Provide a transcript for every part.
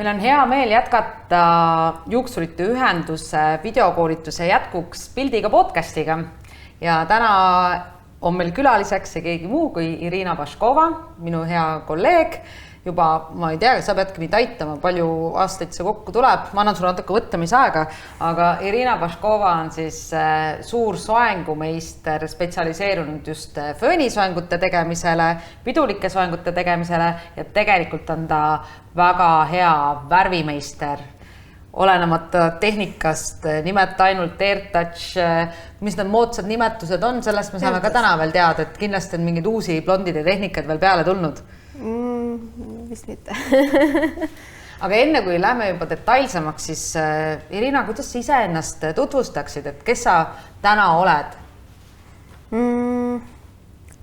Meil on hea meel jätkata Juuksurite ühenduse videokoolituse jätkuks pildiga podcastiga ja täna on meil külaliseks ja keegi muu kui Irina Baškova, minu hea kolleeg. Juba, ma ei tea, sa peadki mind aitama, palju aastaid see kokku tuleb. Ma annan sulle natuke võtlemisaega, aga Irina Baškova on siis suur soengumeister, spetsialiseerunud just föönisoengute tegemisele, pidulike soengute tegemisele ja tegelikult on ta väga hea värvimeister. Olenemata tehnikast, nimeta ainult AirTouch, mis need moodsad nimetused on, sellest me saame ka täna veel teada, et kindlasti on mingid uusi blondide tehnikad veel peale tulnud. Vist mitte. Aga enne kui lähme juba detailsemaks, siis Irina, kuidas sa ise ennast tutvustaksid, et kes sa täna oled?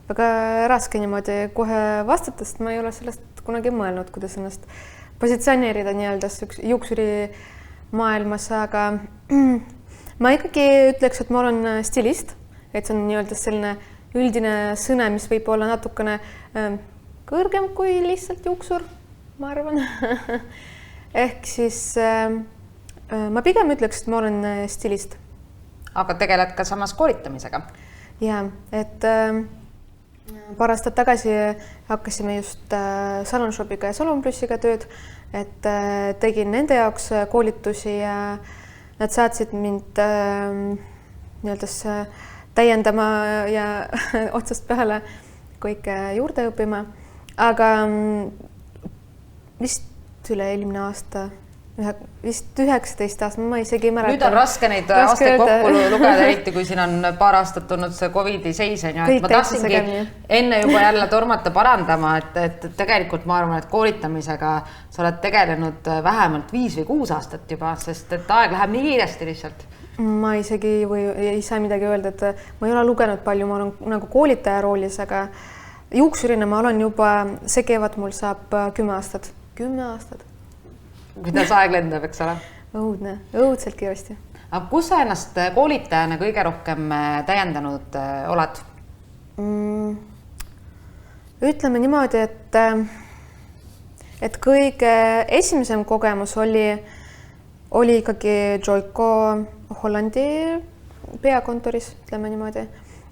Väga raske niimoodi kohe vastata, sest ma ei ole sellest kunagi mõelnud, kuidas ennast positsioneerida nii-öelda juuksuri maailmas, aga ma ikkagi ütleks, et ma olen stilist, et see on nii-öelda selline üldine sõne, mis võib olla natukene kõrgem kui lihtsalt juuksur, ma arvan. Ehk siis ma pigem ütleks, et ma olen stilist. Aga tegeled ka samas koolitamisega? Ja, et paar aastat tagasi hakkasime just Salonshopiga ja Salonplussiga tööd, et tegin nende jaoks koolitusi ja nad saatsid mind nii-öelda täiendama ja otsast peale kõike juurde õppima. Aga vist üle eelmine aasta, vist 19 aasta, ma isegi ei mäleta. Nüüd on raske neid aastaid kokku lugeda, eriti kui siin on paar aastat tulnud see COVID-i seis. Ma tahtsingi enne juba jälle tormata parandama, et tegelikult ma arvan, et koolitamisega sa oled tegelenud vähemalt 5 või 6 aastat juba, sest et aeg läheb nii kiiresti lihtsalt. Ma isegi ei saa midagi öelda, et ma ei ole lugenud palju, ma olen nagu koolitaja roolis, aga juuksurina ma olen juba, see kevad mul saab 10 aastat. 10 aastat. Kuidas aeg lendab, eks ole? Õudne, õudselt kiiresti. Aga kus sa ennast koolitajana kõige rohkem täiendanud oled? Ütleme niimoodi, et kõige esimesem kogemus oli ikkagi Joico Hollandi peakontoris, ütleme niimoodi.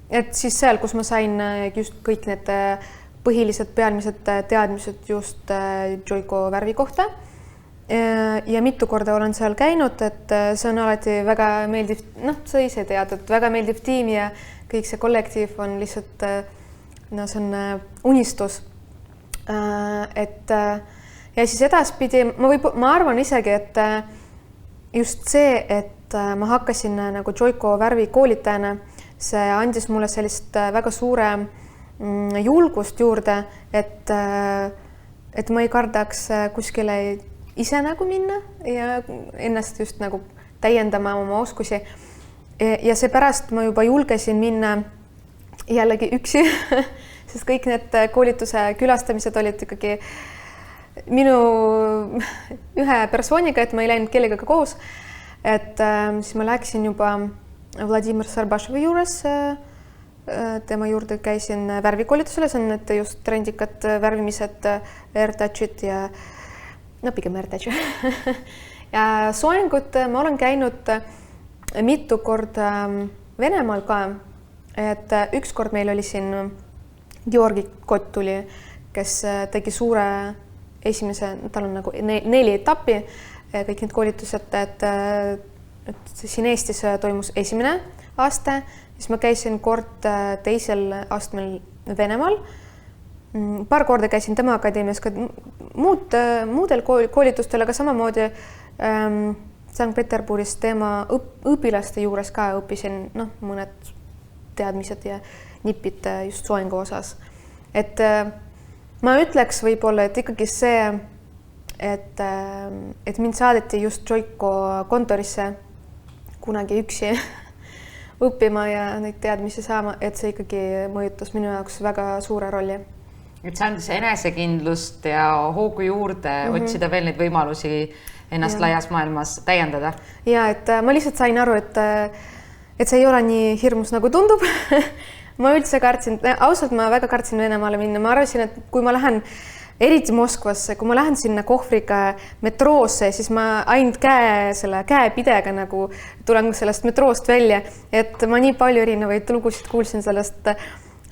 Et siis seal, kus ma sain just kõik need põhilised pealmised teadmised just Joico värvi kohta. Ja mitu korda olen seal käinud, et see on alati väga meeldiv, sa ise tead, et väga meeldiv tiim ja kõik see kollektiiv on lihtsalt, see on unistus. Ja siis edaspidi, ma arvan isegi, et just see, et ma hakkasin nagu Joico värvi koolitajana, see andis mulle sellist väga suure julgust juurde, et ma ei kardaks kuskile ise nagu minna ja ennast just nagu täiendama oma oskusi. Ja seepärast ma juba julgesin minna jällegi üksi, sest kõik need koolituse külastamised olid ikkagi minu ühe persooniga, et ma ei läinud kellegagi koos. Et siis ma läksin juba Vladimir Sarbashovi juures, tema juurde käisin värvikoolitusele, see on need just trendikad värvimised, AirTouchid ja pigem AirTouch. Ja soengut ma olen käinud mitu korda Venemaal ka, et üks kord meil oli siin Georgi Kott tuli, kes tegi suure esimese, tal on nagu 4 etappi, kõik need koolitused, et siin Eestis toimus esimene aasta, siis ma käisin kord teisel astmel Venemaal. Paar korda käisin tema akadeemias ka muudel koolitustel, aga samamoodi Sankt-Peterburis tema õpilaste juures ka õppisin mõned teadmised ja nipid just soengu osas. Et ma ütleks võib-olla, et ikkagi see, et mind saadeti just Joico kontorisse kunagi üksi õppima ja neid teadmisi saama, et see ikkagi mõjutas minu jaoks väga suure rolli. Et see andis enesekindlust ja hoogu juurde otsida veel neid võimalusi ennast laias maailmas täiendada. Ja, et ma lihtsalt sain aru, et see ei ole nii hirmus nagu tundub. Ma üldse kartsin, ausalt ma väga kartsin Venemaale minna. Ma arvasin, et kui ma lähen eriti Moskvasse, kui ma lähen sinna kohvriga metroosse, siis ma ainult käepidega nagu tulen sellest metroost välja, et ma nii palju erinevaid lugusid kuulsin sellest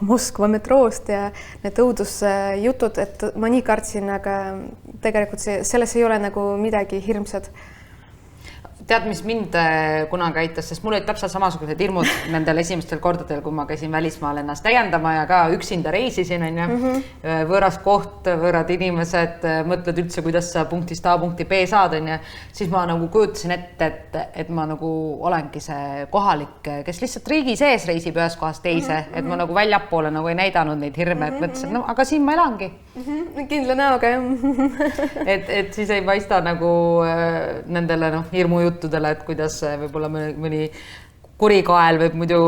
Moskva metroost ja need õudusjutud, et ma nii kartsin, aga tegelikult selles ei ole nagu midagi hirmsat. Tead, mis mind kunagi aitas, sest mul olid täpselt samasugused hirmud nendel esimestel kordadel, kui ma käisin välismaal ennast täiendama ja ka üksinda reisisin, võõras koht, võõrad inimesed, mõtled üldse, kuidas sa punktist A punkti B saad, siis ma nagu kujutasin ette, et ma nagu olengi see kohalik, kes lihtsalt riigi sees reisib ühes kohast teise, et ma nagu väljapoole nagu ei näidanud neid hirme, et mõtlesin, no aga siin ma elangi. Kindla näoga, et siis ei paista nagu nendele hirmujuttudele, et kuidas võib-olla mõni kurikael võib muidu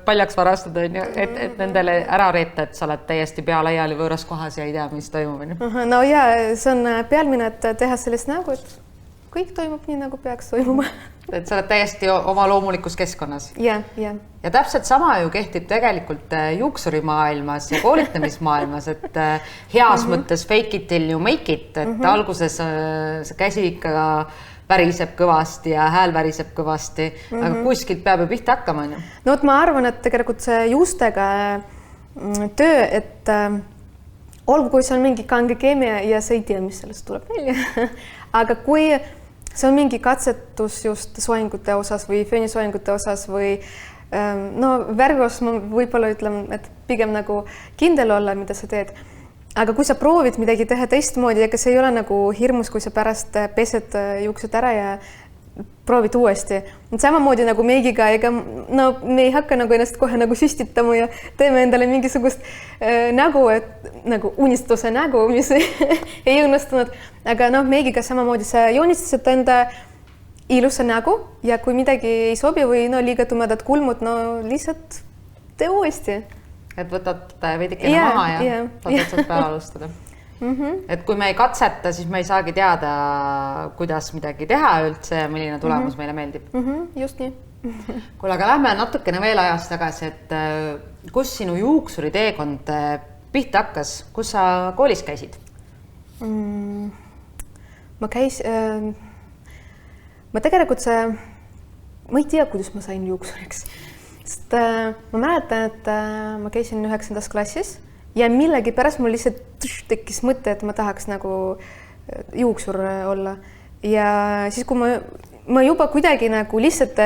paljaks varastada, et nendele ära reeta, et sa oled täiesti pea laiali võõras kohas ja ei tea, mis toimub. No ja see on pealmine, et teha sellist nägu, et kõik toimub nii, nagu peaks toimuma. Et sa oled täiesti oma loomulikus keskkonnas. Ja täpselt sama ju kehtib tegelikult juuksurimaailmas ja koolitamismaailmas, et heas mõttes fake it till you make it, et alguses see käsi ikka väriseb kõvasti ja hääl väriseb kõvasti, aga kuskilt peab ju pihta hakkama. No ma arvan, et tegelikult see juustega töö, et olgu, kui see on mingi kange keemia ja sa ei tea, mis sellest tuleb välja, aga kui see on mingi katsetus just soengute osas või föönisoengute osas või värvi osas ma võib-olla ütlen, et pigem nagu kindel olla, mida sa teed. Aga kui sa proovid midagi teha teistmoodi, ega see ei ole nagu hirmus, kui sa pärast pesed juuksed ära ja proovid uuesti. Samamoodi nagu meigiga, ega me ei hakka nagu ennast kohe nagu süstitama ja teeme endale mingisugust nägu, et nagu unistuse nägu, mis ei õnnestunud. Aga meigiga samamoodi sa joonistad enda ilusa nägu ja kui midagi ei sobi või liiga tumedad kulmud, lihtsalt tee uuesti. Et võtad veidikene maha ja otsad peale alustada. Et kui me ei katseta, siis me ei saagi teada, kuidas midagi teha üldse ja milline tulemus meile meeldib. Just nii. Kuule, aga lähme natukene veel ajas tagasi, et kus sinu juuksuri teekond pihta hakkas, kus sa koolis käisid? Ma tegelikult ma ei tea, kuidas ma sain juuksuriks. Sest ma mäletan, et ma käisin 9. klassis ja millegi pärast mul lihtsalt tekkis mõte, et ma tahaks nagu juuksur olla. Ja siis, kui ma juba kuidagi nagu lihtsalt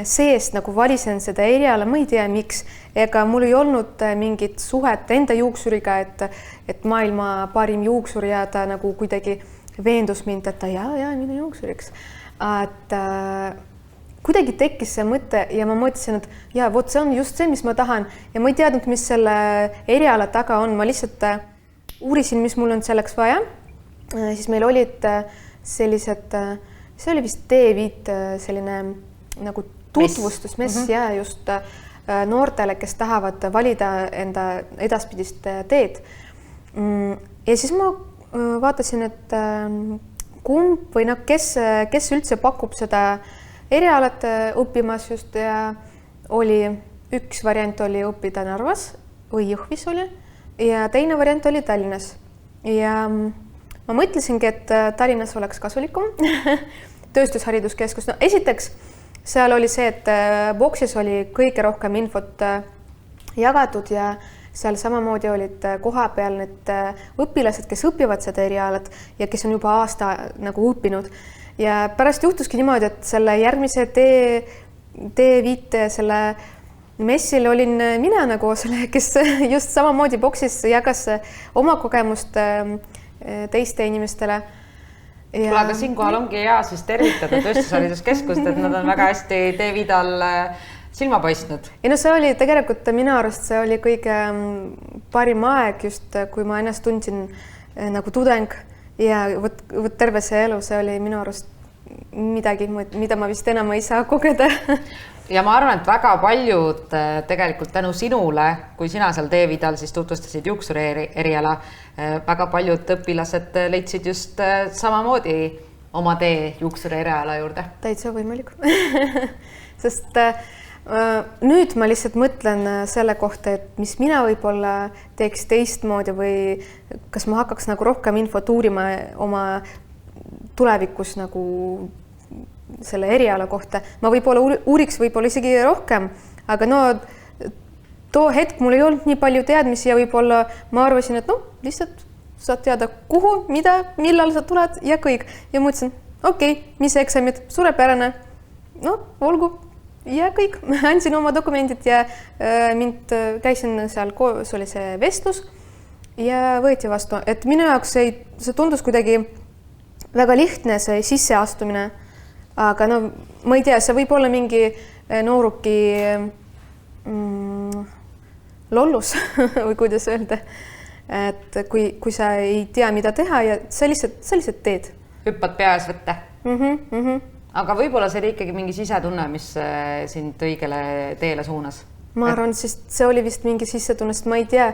seest nagu valisen seda eriala, ma ei tea, miks. Ega mul ei olnud mingit suhet enda juuksuriga, et maailma parim juuksur ja ta nagu kuidagi veendus mind, et ta minu juuksuriks. Et kuidagi tekkis see mõte ja ma mõtlesin, et vot see on just see, mis ma tahan ja ma ei teadnud, mis selle eriala taga on. Ma lihtsalt uurisin, mis mul on selleks vaja. Siis meil olid sellised, see oli vist D5 selline nagu tutvustusmess ja just noortele, kes tahavad valida enda edaspidist teed. Ja siis ma vaatasin, et kumb või kes üldse pakub seda erialat õppimas just ja üks variant oli õppida Narvas või Jõhvis oli ja teine variant oli Tallinnas. Ja ma mõtlesingi, et Tallinnas oleks kasulikum tööstushariduskeskus. Esiteks, seal oli see, et boksis oli kõige rohkem infot jagatud ja seal samamoodi olid koha peal need õpilased, kes õpivad seda erialat ja kes on juba aasta nagu õppinud. Ja pärast juhtuski niimoodi, et selle järgmise D5 selle messil olin mina nagu selle, kes just samamoodi boksis jagas oma kogemust teiste inimestele. Kuule, aga siinkohal ongi hea siis tervitada tööstushariduskeskust, et nad on väga hästi D5 all silma paistnud. Ja see oli tegelikult minu arust, see oli kõige parim aeg just, kui ma ennast tundsin nagu tudeng ja võt terve see elu, see oli minu arust midagi, mida ma vist enam ei saa kogeda. Ja ma arvan, et väga paljud tegelikult tänu sinule, kui sina seal D5 siis tutvustasid juuksuri eriala, väga paljud õpilased leidsid just samamoodi oma tee juuksuri eriala juurde. Täitsa võimalik. Sest Nüüd ma lihtsalt mõtlen selle kohta, et mis mina võib-olla teeks teistmoodi või kas ma hakkaks nagu rohkem infot uurima oma tulevikus nagu selle eriala kohta. Ma võib-olla uuriks võib-olla isegi rohkem, aga no too hetk mul ei olnud nii palju teadmisi ja võib-olla ma arvasin, et lihtsalt saad teada kuhu, mida, millal sa tuled ja kõik. Ja mõtlesin, okei, mis eksamid, suurepärane, olgu. Ja kõik, andsin oma dokumendid ja käisin seal, see oli see vestlus ja võeti vastu. Et minu jaoks see tundus kuidagi väga lihtne see sisseastumine, aga ma ei tea, see võib olla mingi nooruki lollus või kuidas öelda, et kui sa ei tea, mida teha ja sa lihtsalt teed. Hüppad peas võtta. Aga võib-olla see oli ikkagi mingi sisetunne, mis sind õigele teele suunas? Ma arvan, sest see oli vist mingi sisetunne, sest ma ei tea,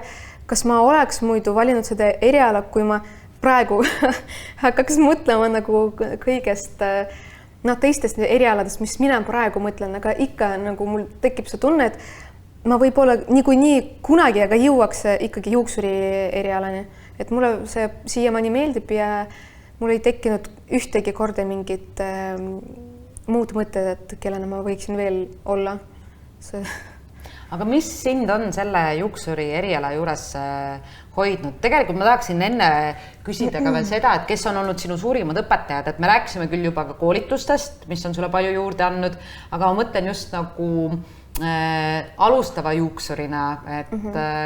kas ma oleks muidu valinud seda eriala, kui ma praegu hakkaks mõtlema nagu kõigest teistest erialadest, mis mina praegu mõtlen, aga ikka nagu mul tekib see tunne, et ma võib-olla niikuinii kunagi, aga jõuaks ikkagi juuksuri erialani. Et mulle see siiamaani meeldib ja mul ei tekkinud ühtegi korda mingit muud mõtted, et kellena ma võiksin veel olla. Aga mis sind on selle juuksuri eriala juures hoidnud? Tegelikult ma tahaksin enne küsida ka veel seda, et kes on olnud sinu suurimad õpetajad, et me rääkisime küll juba ka koolitustest, mis on sulle palju juurde andnud, aga ma mõtlen just nagu alustava juuksurina, et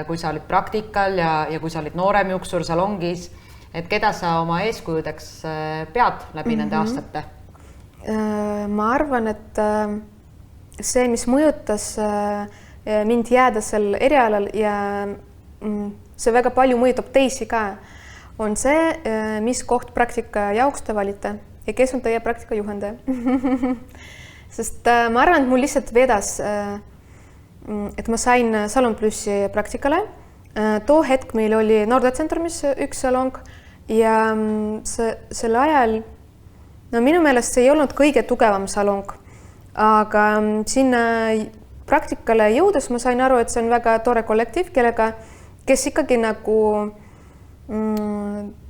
kui sa olid praktikal ja kui sa olid noorem juuksur salongis, et keda sa oma eeskujudeks pead läbi nende aastate? Ma arvan, et see, mis mõjutas mind jääda sel erialal ja see väga palju mõjutab teisi ka, on see, mis koht praktika jaoks te valite ja kes on teie praktika juhendaja. Sest ma arvan, et mul lihtsalt vedas, et ma sain Salon Plussi praktikale. Too hetk meil oli Nordecentrumis üks salong ja selle ajal, minu meelest see ei olnud kõige tugevam salong, aga sinna praktikale jõudes ma sain aru, et see on väga tore kollektiiv, kes ikkagi nagu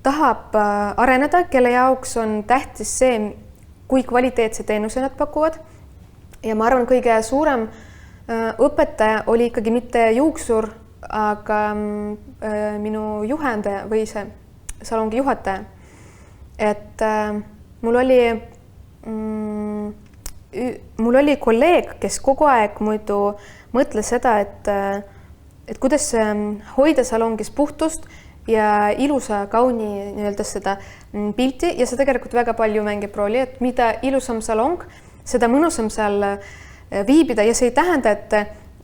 tahab areneda, kelle jaoks on tähtis see, kui kvaliteetse teenuse nad pakuvad. Ja ma arvan, kõige suurem õpetaja oli ikkagi mitte juuksur, aga minu juhendaja või see salongi juhataja. Et mul oli kolleeg, kes kogu aeg muidu mõtles seda, et kuidas hoida salongis puhtust ja ilusa kauni nii-öelda seda pilti ja see tegelikult väga palju mängib rooli, et mida ilusam salong, seda mõnusam seal viibida ja see ei tähenda, et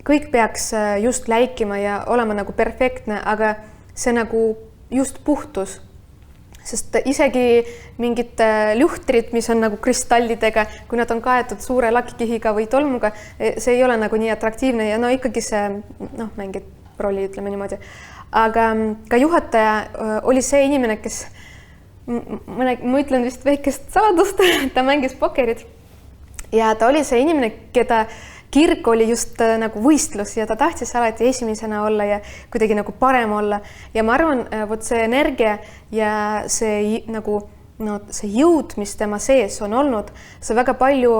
kõik peaks just läikima ja olema nagu perfektne, aga see nagu just puhtus. Sest isegi mingid luhtrid, mis on nagu kristallidega, kui nad on kaetud suure lakikihiga või tolmuga, see ei ole nagu nii atraktiivne ja ikkagi see mängib rooli, ütleme niimoodi. Aga ka juhataja oli see inimene, kes, ma ütlen vist väikest saladust, ta mängis pokerit ja ta oli see inimene, keda kirg oli just nagu võistlus ja ta tahtis alati esimesena olla ja kuidagi nagu parem olla. Ja ma arvan, võt see energia ja see, nagu, see jõud, mis tema sees on olnud, see väga palju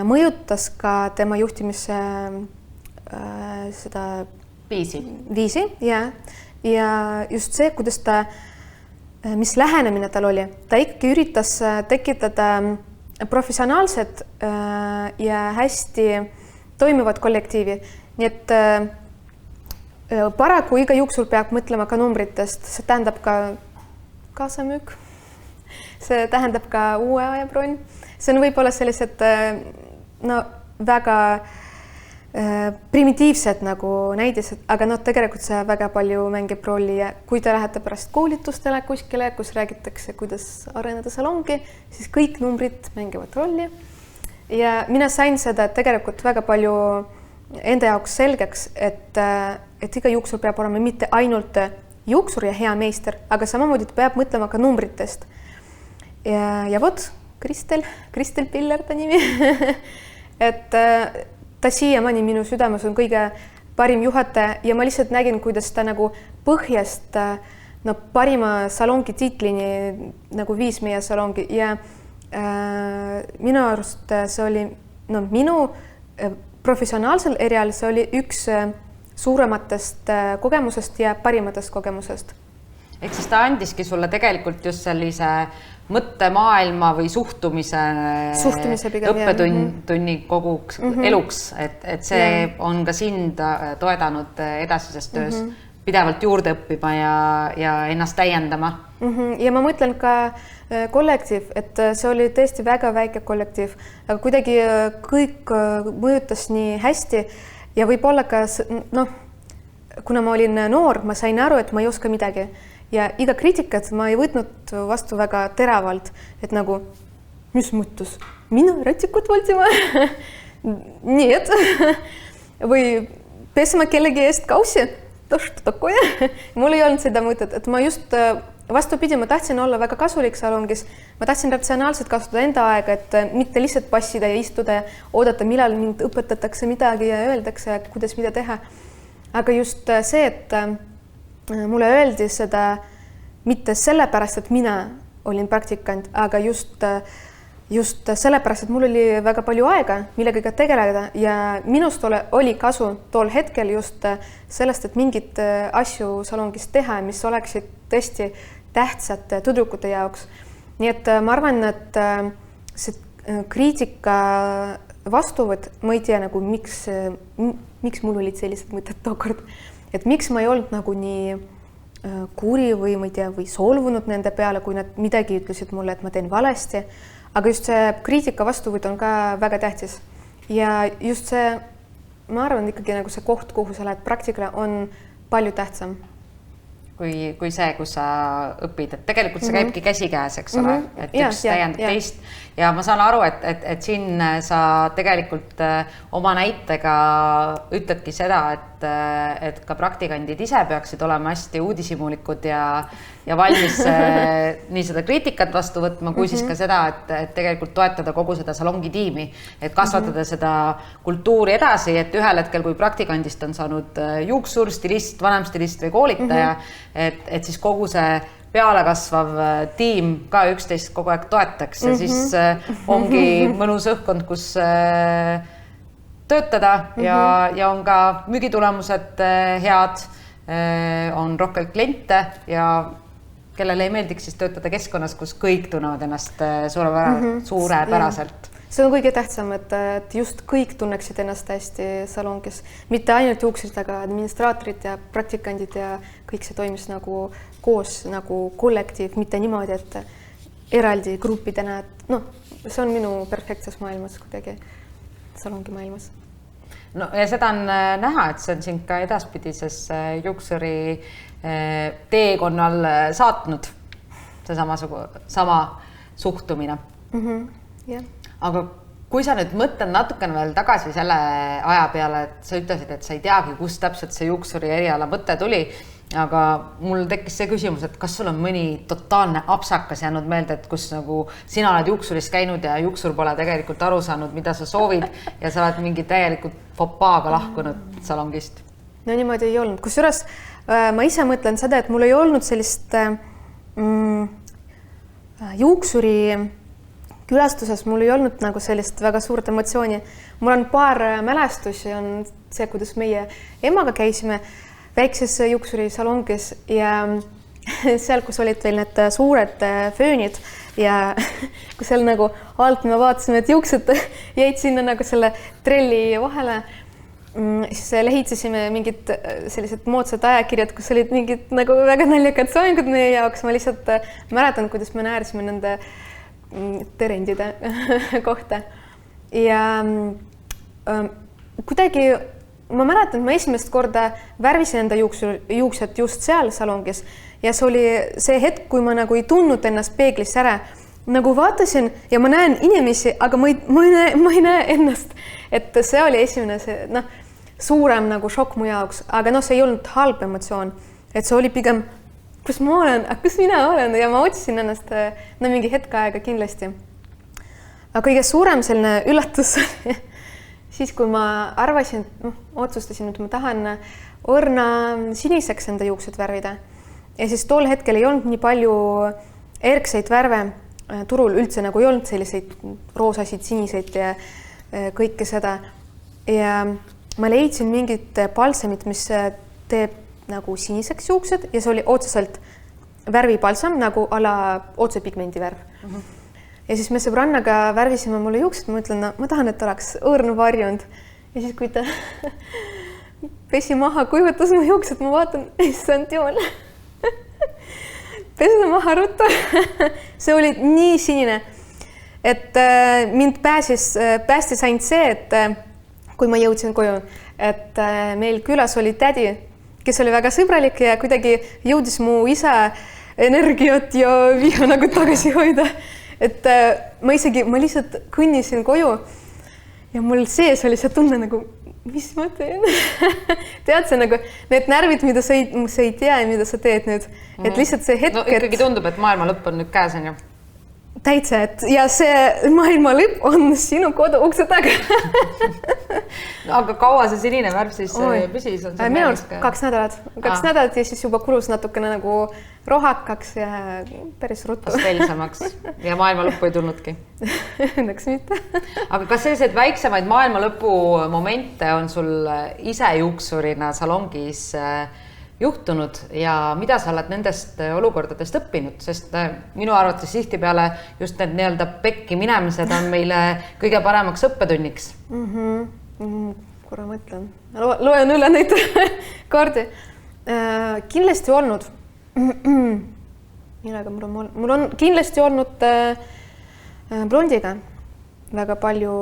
mõjutas ka tema juhtimise seda viisi ja just see, kuidas ta, mis lähenemine tal oli. Ta ikkagi üritas tekitada professionaalsed ja hästi toimivad kollektiivi. Nii et paraku iga juuksur peab mõtlema ka numbritest. See tähendab ka kaasamüük. See tähendab ka uue aja bronn. See on võib-olla sellised väga primitiivsed nagu näidised, aga tegelikult see väga palju mängib rolli ja kui te lähete pärast koolitustele kuskile, kus räägitakse, kuidas areneda salongi, siis kõik numbrid mängivad rolli. Ja mina sain seda tegelikult väga palju enda jaoks selgeks, et iga juuksur peab olema mitte ainult juuksur ja hea meister, aga samamoodi peab mõtlema ka numbritest. Ja vot, Kristel Piller ta nimi. Et ta siiamaani minu südames on kõige parim juhataja ja ma lihtsalt nägin, kuidas ta nagu põhjast parima salongi tiitlini nagu viis meie salongi ja minu arust see oli minu professionaalsel erial, see oli üks suurematest kogemusest ja parimatest kogemusest. Ehk siis ta andiski sulle tegelikult just sellise mõttemaailma või suhtumise pigem, õppetunni koguks eluks, et see on ka sind toedanud edasises töös pidevalt juurde õppima ja ennast täiendama. Ja ma mõtlen ka kollektiiv, et see oli tõesti väga väike kollektiiv, aga kuidagi kõik mõjutas nii hästi ja võib-olla ka, kuna ma olin noor, ma sain aru, et ma ei oska midagi ja iga kriitikat ma ei võtnud vastu väga teravalt, et nagu, mis mõttes, mina rätikut valtima? Nii, et või pesema kellegi eest kaussi? Mul ei olnud seda mõtet, et ma just vastupidi, ma tahtsin olla väga kasulik salongis, ma tahtsin ratsionaalselt kasutada enda aega, et mitte lihtsalt passida ja istuda ja oodata, millal mind õpetatakse midagi ja öeldakse, kuidas mida teha. Aga just see, et mulle öeldi seda mitte sellepärast, et mina olin praktikant, aga just sellepärast, et mul oli väga palju aega millegagi tegeleda ja minust oli kasu tol hetkel just sellest, et mingid asju salongis teha, mis oleksid tõesti tähtsad tüdrukute jaoks. Nii et ma arvan, et see kriitika vastuvõtt, ma ei tea nagu miks mul olid sellised mõtted tookord, et miks ma ei olnud nagu nii kuri või ma ei tea, või solvunud nende peale, kui nad midagi ütlesid mulle, et ma teen valesti. Aga just see kriitika vastuvõtt on ka väga tähtis. Ja just see, ma arvan ikkagi nagu see koht, kuhu sa lähed praktikale, on palju tähtsam. Kui see, kus sa õpid, et tegelikult see käibki käsikäes, eks ole, et üks täiendab teist ja ma saan aru, et siin sa tegelikult oma näitega ütledki seda, et ka praktikandid ise peaksid olema hästi uudishimulikud ja valmis nii seda kriitikat vastu võtma, kui siis ka seda, et tegelikult toetada kogu seda salongi tiimi, et kasvatada seda kultuuri edasi, et ühel hetkel, kui praktikandist on saanud juuksur, stilist, vanemstilist või koolitaja, et siis kogu see pealekasvav tiim ka üksteist kogu aeg toetaks ja siis ongi mõnus õhkkond, kus töötada ja on ka müügitulemused head, on rohkem kliente ja kellele ei meeldiks siis töötada keskkonnas, kus kõik tunnevad ennast suurepäraselt. See on kõige tähtsam, et just kõik tunneksid ennast hästi salongis. Mitte ainult juuksid, aga administraatorid ja praktikandid ja kõik see toimis nagu koos nagu kollektiiv, mitte niimoodi, et eraldi gruppidena. See on minu perfektses maailmas kuidagi, salongi maailmas. No ja seda on näha, et see on sind ka edaspidises juuksuri teekonnal saatnud, see sama suhtumine. Yeah. Aga kui sa nüüd mõtled natukene veel tagasi selle aja peale, et sa ütlesid, et sa ei teagi, kus täpselt see juuksuri eriala mõte tuli, aga mul tekkis see küsimus, et kas sul on mõni totaalne apsakas jäänud meelde, et kus nagu sina oled juuksuris käinud ja juuksur pole tegelikult aru saanud, mida sa soovid ja sa oled mingi täielikult fopaaga lahkunud salongist? No niimoodi ei olnud. Kusjuures ma ise mõtlen seda, et mul ei olnud sellist juuksuri külastuses mul ei olnud nagu sellist väga suurt emotsiooni. Mul on paar mälestusi, on see, kuidas meie emaga käisime väikses juuksuri salongis ja seal, kus olid veel need suured föönid ja kui seal nagu alt me vaatasime, et juuksed jäid sinna nagu selle trelli vahele, siis lehitsesime mingid sellised moodsad ajakirjad, kus olid mingid nagu väga naljakad soengud meie jaoks. Ma lihtsalt mäletan, kuidas me naersime nende terendide kohta ja kuidagi ma mäletan, et ma esimest korda värvisin enda juuksed just seal salongis ja see oli see hetk, kui ma nagu ei tundnud ennast peeglis ära, nagu vaatasin ja ma näen inimesi, aga ma ei näe ennast, et see oli esimene suurem nagu šokk mu jaoks, aga see ei olnud halb emotsioon, et see oli pigem kus ma olen, kus mina olen ja ma otsisin ennast mingi hetk aega kindlasti. Aga kõige suurem selline üllatus siis kui ma arvasin, otsustasin, et ma tahan õrna siniseks enda juuksed värvida. Ja siis tol hetkel ei olnud nii palju erkseid värve turul üldse, nagu ei olnud selliseid roosasid, siniseid ja kõike seda. Ja ma leidsin mingit palsamit, mis teeb nagu siniseks juuksed ja see oli otseselt värvipalsam nagu ala otsepigmendi värv. Ja siis me sõbrannaga värvisime mulle juuksed, ma ütlen, no, ma tahan, et oleks õrn varjund. Ja siis kui ta pesi maha, kuivatas mu juuksed, ma vaatan, issand jumal. Pesa maha ruttu. See oli nii sinine, et mind päästis ainult see, et kui ma jõudsin koju, et meil külas oli tädi, kes oli väga sõbralik ja kuidagi jõudis mu isa energiat ja viha nagu tagasi hoida. Et ma lihtsalt kõnnisin koju ja mul sees oli see tunne nagu, mis ma teen? Tead see nagu need närvid, mida sa ei tea ja mida sa teed nüüd. Et lihtsalt see hetk, no ikkagi tundub, et maailma lõpp on nüüd käes, on ju? Täitsa, et ja see maailma lõpp on sinu kodu ukse taga. No, aga kaua see sinine värv siis püsis? Minu arust 2 nädalat. 2 nädalat ja siis juba kulus natukene nagu rohakaks ja päris ruttu. Pastelsamaks ja maailma lõppu ei tulnudki. Õnneks mitte. Aga kas sellised väiksemaid maailma lõpu momente on sul ise juuksurina salongis juhtunud ja mida sa oled nendest olukordadest õppinud, sest minu arvates tihtipeale just need nii-öelda pekki minemised on meile kõige paremaks õppetunniks. Korra mõtlen. Loen üle neid kaardi. Kindlasti olnud. Millega mul on kindlasti olnud blondiga väga palju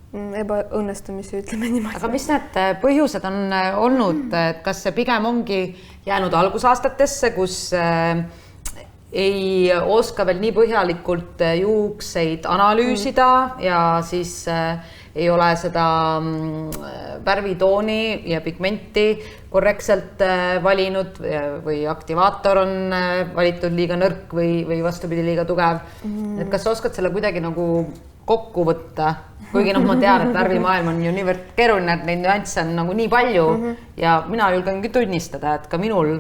ebaõnnestumisi, ütleme niimoodi. Aga mis need põhjused on olnud, et kas see pigem ongi jäänud algusaastatesse, kus ei oska veel nii põhjalikult juukseid analüüsida ja siis ei ole seda värvitooni ja pigmenti korrektselt valinud või aktivaator on valitud liiga nõrk või vastupidi liiga tugev. Et kas sa oskad selle kuidagi nagu kokku võtta? Kuigi ma tean, et värvimaailm on ju niivõrd keeruline, et neid nüansse on nagu nii palju ja mina julgengi tunnistada, et ka minul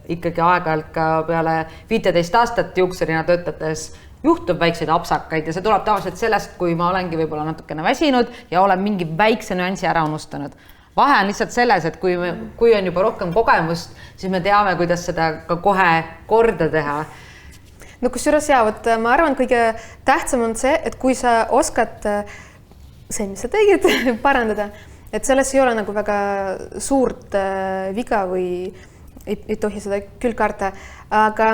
ikkagi aeg-ajalt ka peale 15 aastat juuksurina töötades juhtub väikseid apsakaid ja see tuleb tavaliselt sellest, kui ma olengi võib-olla natukene väsinud ja olen mingi väikse nüansi ära unustanud. Vahe on lihtsalt selles, et kui on juba rohkem kogemust, siis me teame, kuidas seda ka kohe korda teha. No kusjuures ma arvan, kõige tähtsam on see, et kui sa oskad see, mis sa tegid, parandada, et selles ei ole nagu väga suurt viga või ei tohi seda küll karta, aga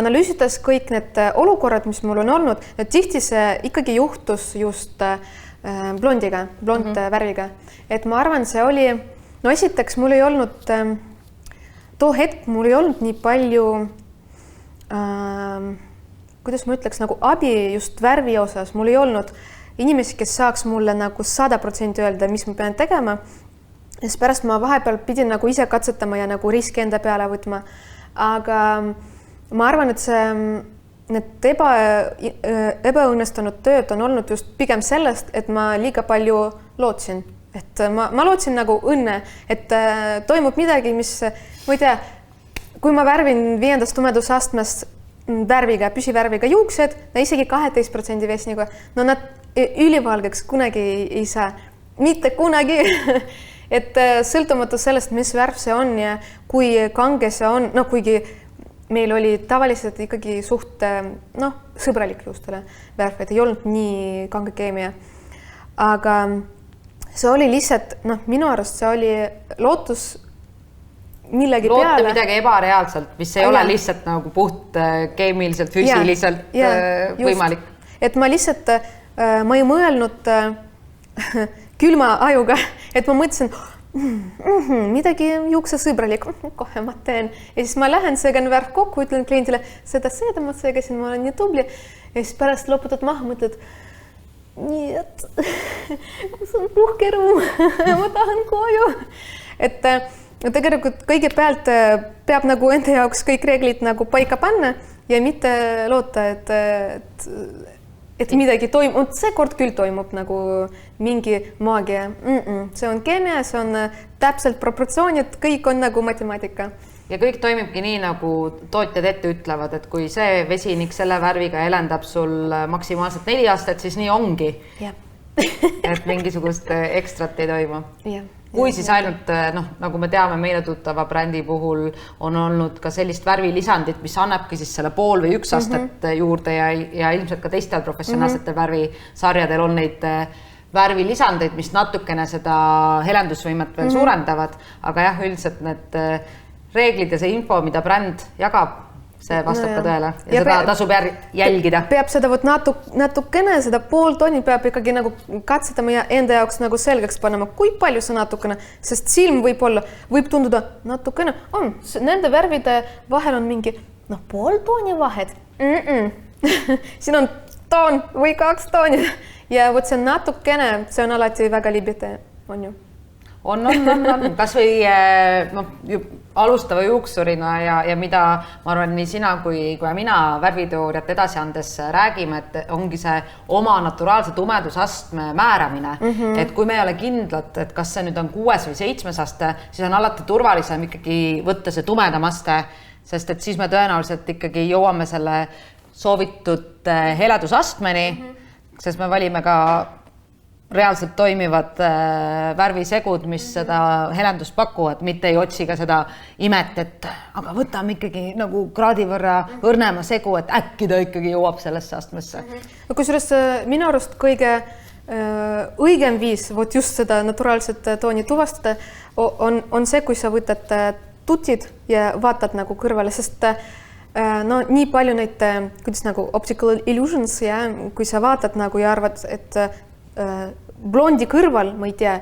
analüüsides kõik need olukorrad, mis mul on olnud, et tihti see ikkagi juhtus just blondiga, värviga. Et ma arvan, see oli, no esiteks mul ei olnud, too hetk mul ei olnud nii palju kuidas ma ütleks, nagu abi just värvi osas, mul ei olnud inimesi, kes saaks mulle nagu 100% öelda, mis ma pean tegema. Ja siis pärast ma vahepeal pidin nagu ise katsetama ja nagu riski enda peale võtma. Aga ma arvan, et need ebaõnnestunud tööd on olnud just pigem sellest, et ma liiga palju lootsin. Et ma lootsin nagu õnne, et toimub midagi, mis, ma ei tea, kui ma värvin 5. tumedusastmest värviga, püsivärviga juuksed, isegi 12% vesniga, no nad ülivalgeks kunagi ei saa. Mitte kunagi. Et sõltumatu sellest, mis värv see on ja kui kange see on, no kuigi meil oli tavaliselt ikkagi suht sõbralik juustele värv, et ei olnud nii kange keemia. Aga see oli lihtsalt, minu arust see oli lootus millegi Loota peale. Midagi ebareaalselt, mis ei ole lihtsalt nagu puht keemiliselt, füüsiliselt võimalik. Et ma lihtsalt, ma ei mõelnud külma ajuga, et ma mõtlesin, midagi juuksesõbralik, kohe ma teen. Ja siis ma lähen segan värv kokku, ütlen kliendile, seda ma segasin, ma olen nii tubli. Ja siis pärast loputad maha, mõtled, nii, et kus on puhkeruum, ma tahan koju. Et tegelikult kõigepealt peab nagu enda jaoks kõik reeglid nagu paika panna ja mitte loota, et et midagi toimub, seekord küll toimub nagu mingi maagia. See on keemia, see on täpselt proportsioonid, kõik on nagu matemaatika. Ja kõik toimibki nii, nagu tootjad ette ütlevad, et kui see vesinik selle värviga elendab sul maksimaalselt 4 aastat, siis nii ongi. Et mingisugust ekstrat ei toimu. Kui siis ainult, nagu me teame, meile tuttava brändi puhul on olnud ka sellist värvilisandit, mis annabki siis selle 0,5 või 1 aastat juurde ja ilmselt ka teistel professionaalsetel värvisarjadel on neid värvilisandeid, mis natukene seda helendusvõimet veel suurendavad, aga jah, üldiselt need reeglid ja see info, mida bränd jagab, see vastab ka tõele ja seda tasub jälgida. Peab seda natukene, seda 0,5 tonni peab ikkagi nagu katsetama ja enda jaoks nagu selgeks panema, kui palju see natukene, sest silm võib tunduda natukene, nende värvide vahel on mingi 0,5 tonni vahed. Siin on toon või 2 tonni ja võt see natukene, see on alati väga libite, on ju? On. Kas või alustava juuksurina ja mida ma arvan, nii sina kui mina värviteooriat edasi andes räägime, et ongi see oma naturaalse tumedusastme määramine. Et kui me ei ole kindlad, et kas see nüüd on 6 või 7 aste, siis on alati turvalisem ikkagi võtta see tumedam aste, sest et siis me tõenäoliselt ikkagi jõuame selle soovitud heledusastmeni, sest me valime ka reaalselt toimivad värvisegud, mis seda helendust pakuvad, mitte ei otsi ka seda imet, et aga võtame ikkagi nagu kraadi võrra õrnema segu, et äkki ta ikkagi jõuab sellesse astmesse. Kusjuures minu arust kõige õigem viis just seda naturaalset tooni tuvastada on see, kui sa võtad tutid ja vaatad nagu kõrvale, sest nii palju neid, kuidas nagu optical illusions ja kui sa vaatad nagu ja arvad, et blondi kõrval, ma ei tea,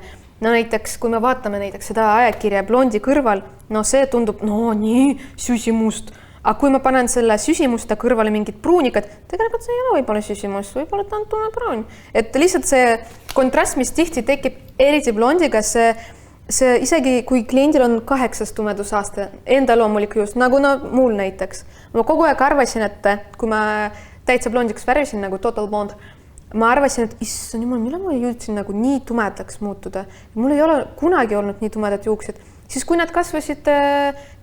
näiteks kui me vaatame näiteks seda ajakirja blondi kõrval, see tundub, nii süsimust, aga kui ma panen selle süsimuste kõrvale mingid pruunikad, tegelikult see ei ole võib-olla süsimust, võib-olla ta on tume pruun. Et lihtsalt see kontrast, mis tihti tekib eriti blondiga, see isegi kui kliendil on 8 tumedusaste, enda loomulik just, nagu mul näiteks. Ma kogu aeg arvasin, et kui ma täitsa blondiks värvisin nagu Total Blonde, ma arvasin, et issand jumal, millal ma jõudsin nagu nii tumedaks muutuda. Mul ei ole kunagi olnud nii tumedad juuksed. Siis kui nad kasvasid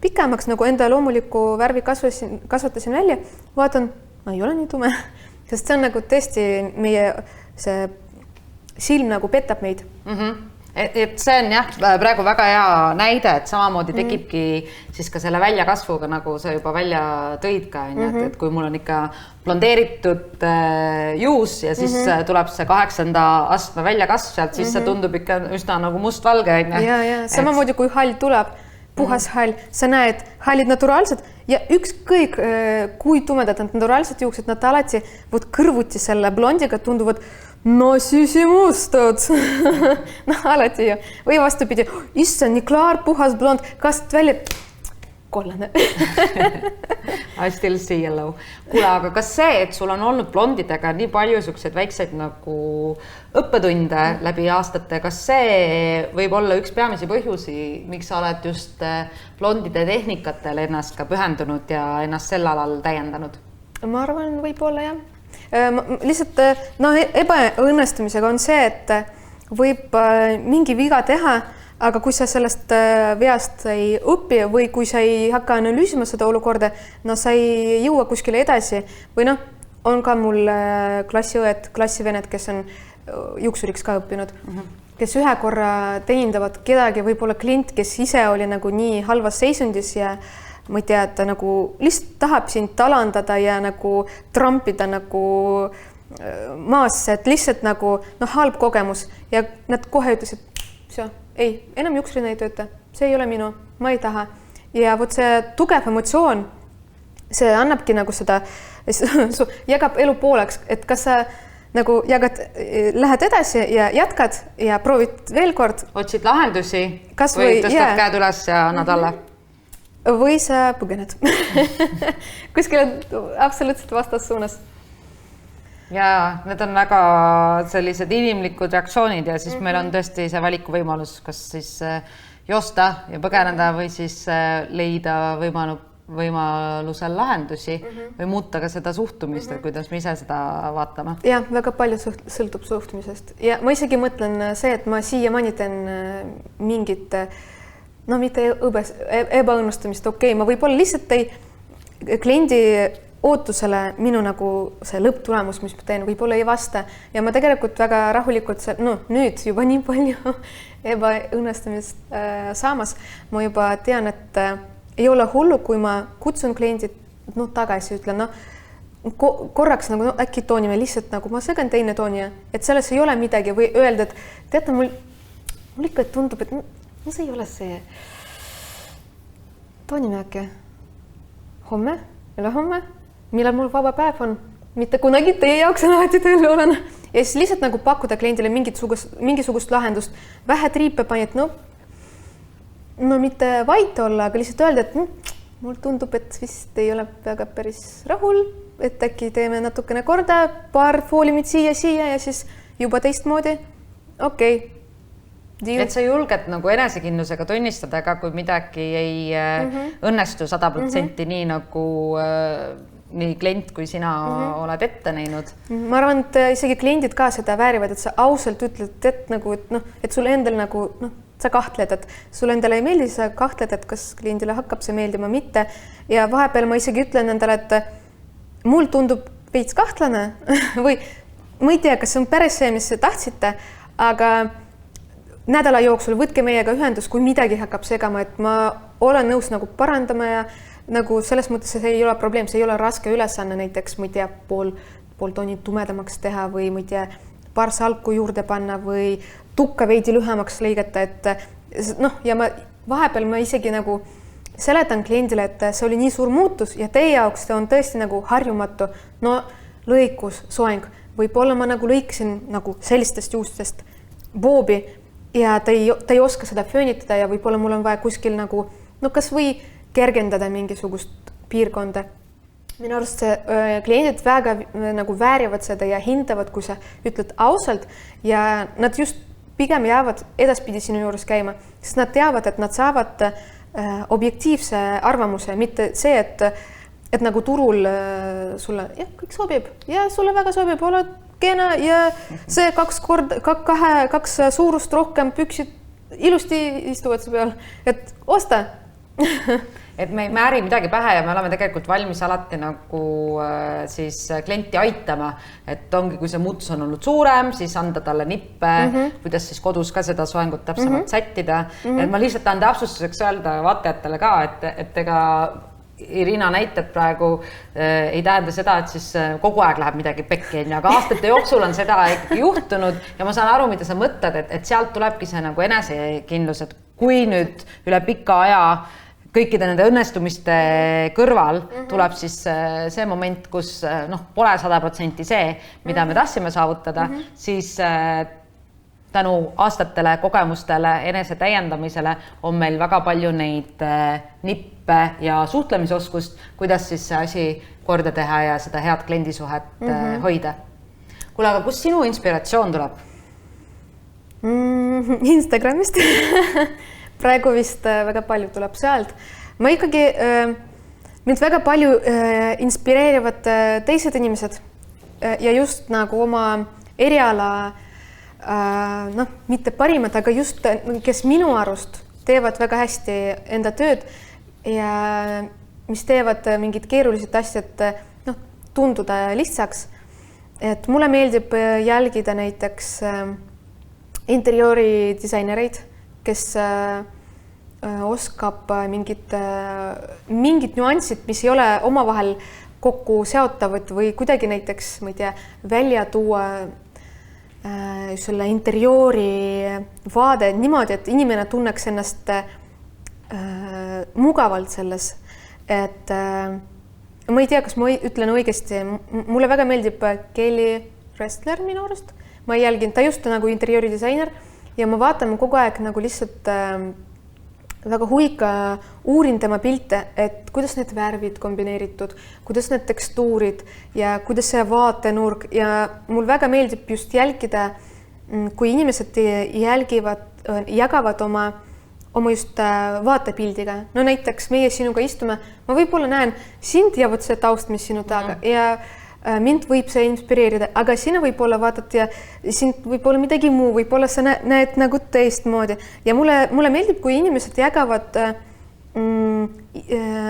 pikemaks, nagu enda loomuliku värvi kasvatasin välja, vaatan, ma ei ole nii tume. Sest see on nagu tõesti meie see silm nagu petab meid. Et see on jah, praegu väga hea näide, et samamoodi tekibki siis ka selle väljakasvuga, nagu sa juba välja tõid ka, et kui mul on ikka blondeeritud juus ja siis tuleb see 8. astme väljakasv sealt, siis see tundub ikka üsna nagu mustvalge. Ja, samamoodi kui hall tuleb, puhas hall, sa näed hallid naturaalsed ja ükskõik kui tumedad on naturaalsed juuksed, nad alati kõrvuti selle blondiga tunduvad süsimustad. Alati ju. Või vastupidi, issand, nii klaar, puhas blond, kast välja, kollane. I still see yellow. Kuule, aga kas see, et sul on olnud blondidega nii palju selliseid väikseid nagu õppetunde läbi aastate, kas see võib olla üks peamisi põhjusi, miks sa oled just blondide tehnikatel ennast ka pühendunud ja ennast sel alal täiendanud? Ma arvan, võib-olla jah. Lihtsalt ebaõnnestumisega on see, et võib mingi viga teha, aga kui sa sellest veast ei õpi või kui sa ei hakka analüüsima seda olukorda, sa ei jõua kuskile edasi või on ka mul klassiõed, klassivened, kes on juuksuriks ka õppinud, kes ühe korra teenindavad kedagi, võib-olla klient, kes ise oli nagu nii halvas seisundis ja ma ei tea, et ta nagu lihtsalt tahab sind talandada ja nagu trampida nagu maasse, et lihtsalt nagu halb kogemus ja nad kohe ütlesid, ei, enam juuksrina ei tööta, see ei ole minu, ma ei taha. Ja võt see tugev emotsioon, see annabki nagu seda, jagab elu pooleks, et kas sa nagu lähed edasi ja jätkad ja proovid veel kord. Otsid lahendusi või tõstad käed üles ja annad alla? Või sa põgened. Kuskile absoluutselt vastassuunas. Ja need on väga sellised inimlikud reaktsioonid ja siis meil on tõesti see valikuvõimalus, kas siis joosta ja põgeneda või siis leida võimalusel lahendusi või muuta ka seda suhtumist, et kuidas me ise seda vaatame. Jah, väga palju sõltub suhtumisest ja ma isegi mõtlen see, et ma siiamaani teen mingit, no mitte ebaõnnestumist, okei, ma võib-olla lihtsalt kliendi ootusele minu nagu see lõpptulemus, mis ma teen, võib-olla ei vasta ja ma tegelikult väga rahulikult, nüüd juba nii palju ebaõnnestumist saamas, ma juba tean, et ei ole hullu, kui ma kutsun kliendid tagasi, ütlen, korraks nagu äkki toonime lihtsalt nagu ma segan teine tooni, et selles ei ole midagi või öelda, et teate, mul ikka tundub, et see ei ole see. Toonime äkki homme, ülehomme, millal mul vaba päev on, mitte kunagi teie jaoks on alati tööl olen. Ja siis lihtsalt nagu pakkuda kliendile mingisugust lahendust, vähe triipe panid, no mitte vait olla, aga lihtsalt öelda, et mul tundub, et vist ei ole väga päris rahul, et äkki teeme natukene korda, paar foolimit siia ja siis juba teistmoodi. Okei. Et sa julged nagu enesekindlusega tunnistada ka, kui midagi ei õnnestu 100% nii nagu nii klient, kui sina oled ette näinud. Ma arvan, et isegi kliendid ka seda väärivad, et sa ausalt ütled, et sul endal nagu, sa kahtled, et sul endale ei meeldi, sa kahtled, et kas kliendile hakkab see meeldima, mitte. Ja vahepeal ma isegi ütlen endale, et mul tundub veits kahtlane või ma ei tea, kas see on päris see, mis tahtsite, aga nädala jooksul võtke meiega ühendus, kui midagi hakkab segama, et ma olen nõus nagu parandama ja nagu selles mõttes see ei ole probleem, see ei ole raske ülesanne, näiteks ma ei tea, pool tooni tumedamaks teha või ma ei tea, paar salku juurde panna või tukka veidi lühemaks lõigata, et ja vahepeal ma isegi nagu seletan kliendile, et see oli nii suur muutus ja teie jaoks see on tõesti nagu harjumatu, lõikus, soeng, võib-olla ma nagu lõikasin nagu sellistest juustest boobi ja ta ei oska seda föönitada ja võib-olla mul on vaja kuskil nagu, kas või kergendada mingisugust piirkonda. Minu arust kliendid väga nagu väärivad seda ja hindavad, kui sa ütled ausalt ja nad just pigem jäävad edaspidi sinu juures käima, sest nad teavad, et nad saavad objektiivse arvamuse, mitte see, et nagu turul sulle kõik sobib ja sulle väga sobib, oled kena ja see kaks suurust rohkem püksid ilusti istuvad su peal, et osta. Et me ei määri midagi pähe ja me oleme tegelikult valmis alati nagu siis klienti aitama, et ongi, kui see muutus on olnud suurem, siis anda talle nippe, kuidas siis kodus ka seda soengut täpsemalt sättida. Et ma lihtsalt tahan täpsustuseks öelda vaatajatele ka, et ega Irina näitab praegu ei tähenda seda, et siis kogu aeg läheb midagi pekki, aga aastate jooksul on seda ikkagi juhtunud ja ma saan aru, mida sa mõtled, et sealt tulebki see nagu enesekindlus, et kui nüüd üle pika aja kõikide nende õnnestumiste kõrval tuleb siis see moment, kus pole 100% see, mida me tahtsime saavutada, siis tänu aastatele, kogemustele, enese täiendamisele on meil väga palju neid nippe ja suhtlemisoskust, kuidas siis see asi korda teha ja seda head kliendisuhet hoida. Kuule, aga kus sinu inspiratsioon tuleb? Instagramist. Praegu vist väga palju tuleb sealt. Ma ikkagi, mind väga palju inspireerivad teised inimesed ja just nagu oma eriala mitte parimad, aga just kes minu arust teevad väga hästi enda tööd ja mis teevad mingid keerulised asjad tunduda lihtsaks. Et mulle meeldib jälgida näiteks interjööridisainereid, kes oskab mingid nüansid, mis ei ole omavahel kokku seotavad või kuidagi näiteks, ma ei tea, välja tuua selle interjööri vaade niimoodi, et inimene tunneks ennast mugavalt selles, et ma ei tea, kas ma ütlen õigesti, mulle väga meeldib Kelly Ressler minu arust, ma jälgin, ta just nagu interjööridisainer ja ma vaatan kogu aeg nagu lihtsalt väga huvika uurin tema pilte, et kuidas need värvid kombineeritud, kuidas need tekstuurid ja kuidas see vaatenurg ja mul väga meeldib just jälgida, kui inimesed jagavad oma oma just vaatepildiga. No näiteks meie sinuga istume, ma võib-olla näen sind ja vot see taust, mis sinu taga ja mind võib see inspireerida, aga sina võib-olla vaatad ja sind võib-olla midagi muu, võib-olla sa näed nagu teistmoodi ja mulle meeldib, kui inimesed jagavad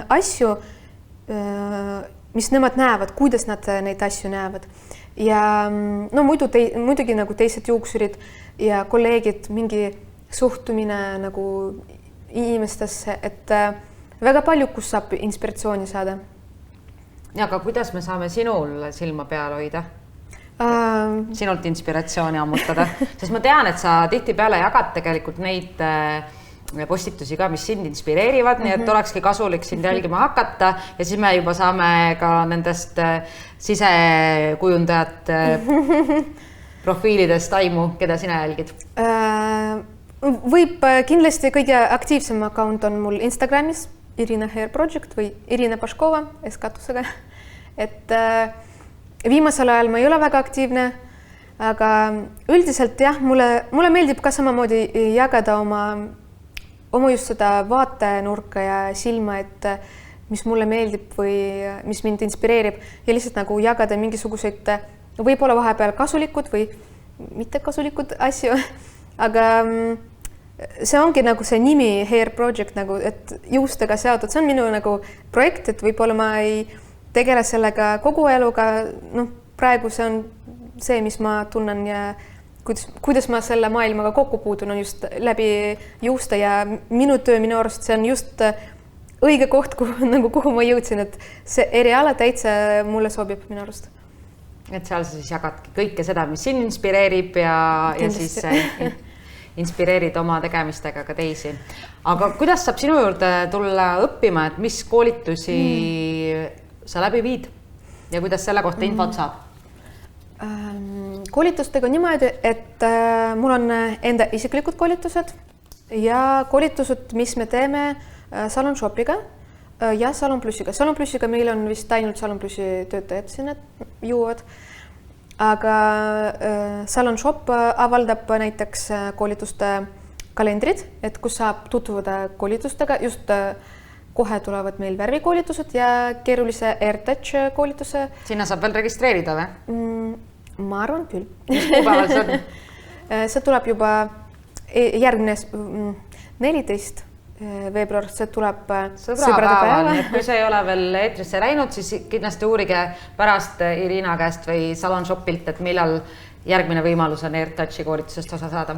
asju, mis nemad näevad, kuidas nad neid asju näevad. Ja no muidugi nagu teised juuksurid ja kolleegid, mingi suhtumine nagu inimestesse, et väga palju, kus saab inspiratsiooni saada. Ja, aga kuidas me saame sinul silma peal hoida? Sinult inspiratsiooni ammutada? Sest ma tean, et sa tihtipeale jagad tegelikult neid postitusi ka, mis sind inspireerivad, nii et olekski kasulik sind jälgima hakata ja siis me juba saame ka nendest sisekujundajat profiilidest aimu, keda sina jälgid? Võib kindlasti kõige aktiivsem account on mul Instagramis Irina Hair Project või Irina Paškova S-katusega. Et viimasel ajal ma ei ole väga aktiivne, aga üldiselt jah, mulle meeldib ka samamoodi jagada oma just seda vaatenurka ja silma, et mis mulle meeldib või mis mind inspireerib ja lihtsalt nagu jagada mingisuguseid võib-olla vahepeal kasulikud või mitte kasulikud asju, aga see ongi nagu see nimi Hair Project, nagu, et juustega seotud, see on minu nagu projekt, et võib-olla ma ei tegele sellega kogu eluga, noh, praegu see on see, mis ma tunnen ja kuidas ma selle maailmaga kokku puutun, on just läbi juuste ja minu töö, minu arust see on just õige koht, kuhu ma jõudsin, et see eriala täitsa mulle sobib minu arust. Et seal sa siis jagadki kõike seda, mis sind inspireerib ja siis inspireerid oma tegemistega ka teisi. Aga kuidas saab sinu juurde tulla õppima, et mis koolitusi sa läbi viid ja kuidas selle kohta infot saab? Koolitustega niimoodi, et mul on enda isiklikud koolitused ja koolitused, mis me teeme Salon Shopiga ja Salon Plussiga. Salon Plussiga meil on vist ainult Salon Plussi töötajad sinna jõuavad, aga Salon Shop avaldab näiteks koolituste kalendrid, et kus saab tutvuda koolitustega, just kohe tulevad meil värvikoolitused ja keerulise AirTouch koolituse. Sinna saab veel registreerida või? Ma arvan küll. Mis kuupäeval see on? See tuleb juba järgmine 14. veebruar, see tuleb sõbrade päeval. Kui see ei ole veel eetrisse läinud, siis kindlasti uurige pärast Irina käest või Salon Shopilt, et millal järgmine võimalus on AirTouchi koolitusest osa saada.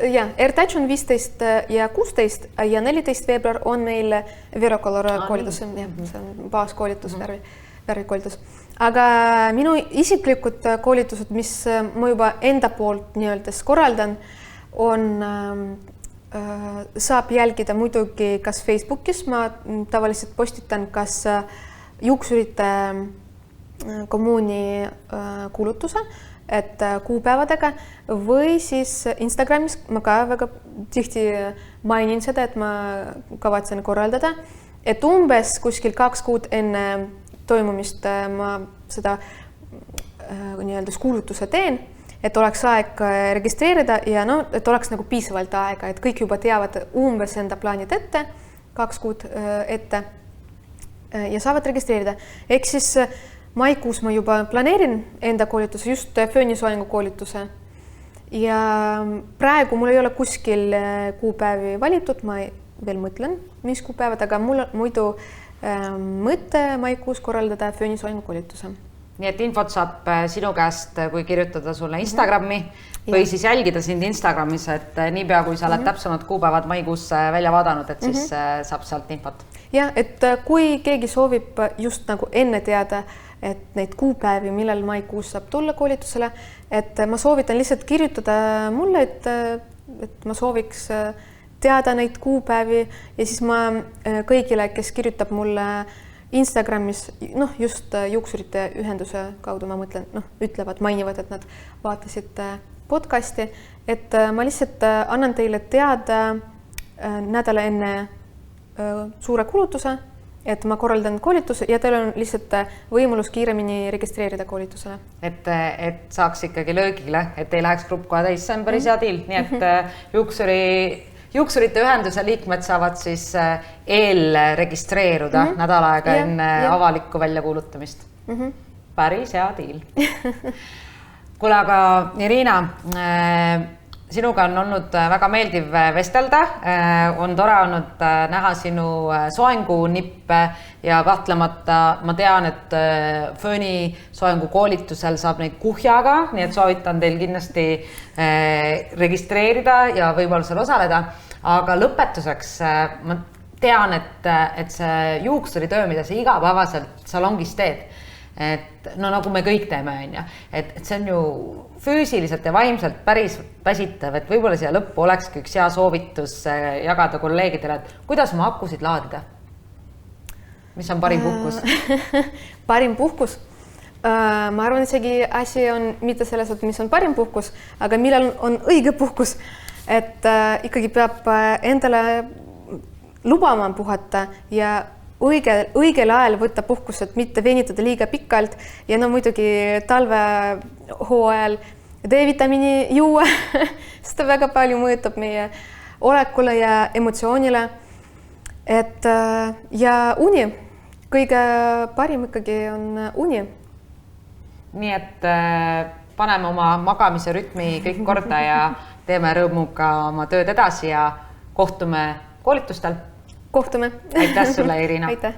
Ja, AirTouch on 15 ja 16 ja 14 veebruar on meil Verocolor koolitus, see on baaskoolitus, värvikoolitus. Aga minu isiklikud koolitused, mis ma juba enda poolt nii-öelda korraldan, saab jälgida muidugi kas Facebookis, ma tavaliselt postitan kas juuksurite kommuuni kuulutuse, et kuupäevadega või siis Instagramis ma ka väga tihti mainin seda, et ma kavatsen korraldada, et umbes kuskil 2 kuud enne toimumist ma seda nii-öelda kuulutuse teen, et oleks aeg registreerida ja no, et oleks nagu piisavalt aega, et kõik juba teavad umbes enda plaanid ette, 2 kuud ette ja saavad registreerida. Ehk siis maikuus ma juba planeerin enda koolituse, just föönisoengu koolituse. Ja praegu mul ei ole kuskil kuupäevi valitud, ma veel mõtlen, mis kuupäevad, aga mul muidu mõte maikuus korraldada föönisoengu koolituse. Nii et infot saab sinu käest, kui kirjutada sulle Instagrami või siis jälgida sind Instagramis, et niipea, kui sa oled täpsemad kuupäevad maikuus välja vaadanud, et siis saab sealt infot. Ja, et kui keegi soovib just nagu enne teada, et neid kuupäevi, millal maikuus saab tulla koolitusele, et ma soovitan lihtsalt kirjutada mulle, et ma sooviks teada neid kuupäevi ja siis ma kõigile, kes kirjutab mulle Instagramis, noh, just juuksurite ühenduse kaudu, ma mõtlen, noh, ütlevad, mainivad, et nad vaatasid podcasti, et ma lihtsalt annan teile teada nädala enne suure kulutuse, et ma korraldan koolituse ja teil on lihtsalt võimalus kiiremini registreerida koolitusele. Et saaks ikkagi löögile, et ei läheks grupp kohe täis, see on päris hea deal, nii et juuksurite ühenduse liikmed saavad siis eelregistreeruda nädal aega enne avalikku väljakuulutamist. Päris hea diil. Kuule, aga Irina, sinuga on olnud väga meeldiv vestelda, on tore olnud näha sinu soengunippe ja kahtlemata ma tean, et Fööni soengu koolitusel saab neid kuhjaga, nii et soovitan teil kindlasti registreerida ja võib-olla seal osaleda. Aga lõpetuseks ma tean, et see juuksuritöö, mida sa igapäevaselt salongis teed, et no nagu me kõik teeme, et see on ju füüsiliselt ja vaimselt päris väsitav, et võib-olla siia lõppu olekski üks hea soovitus jagada kolleegidele, et kuidas oma akusid laadida? Mis on parim puhkus? Parim puhkus? Ma arvan, isegi asi on mitte selles, et mis on parim puhkus, aga millal on õige puhkus, et ikkagi peab endale lubama puhata ja õigel ajal võtta puhkused, mitte venitada liiga pikalt ja no muidugi talvehooajal D-vitamiini juua, seda väga palju mõjutab meie olekule ja emotsioonile. Et ja uni, kõige parim ikkagi on uni. Nii et paneme oma magamise rütmi kõik korda ja teeme rõõmuga oma tööd edasi ja kohtume koolitustel. Kohtume. Aitäh sulle, Irina. Aitäh.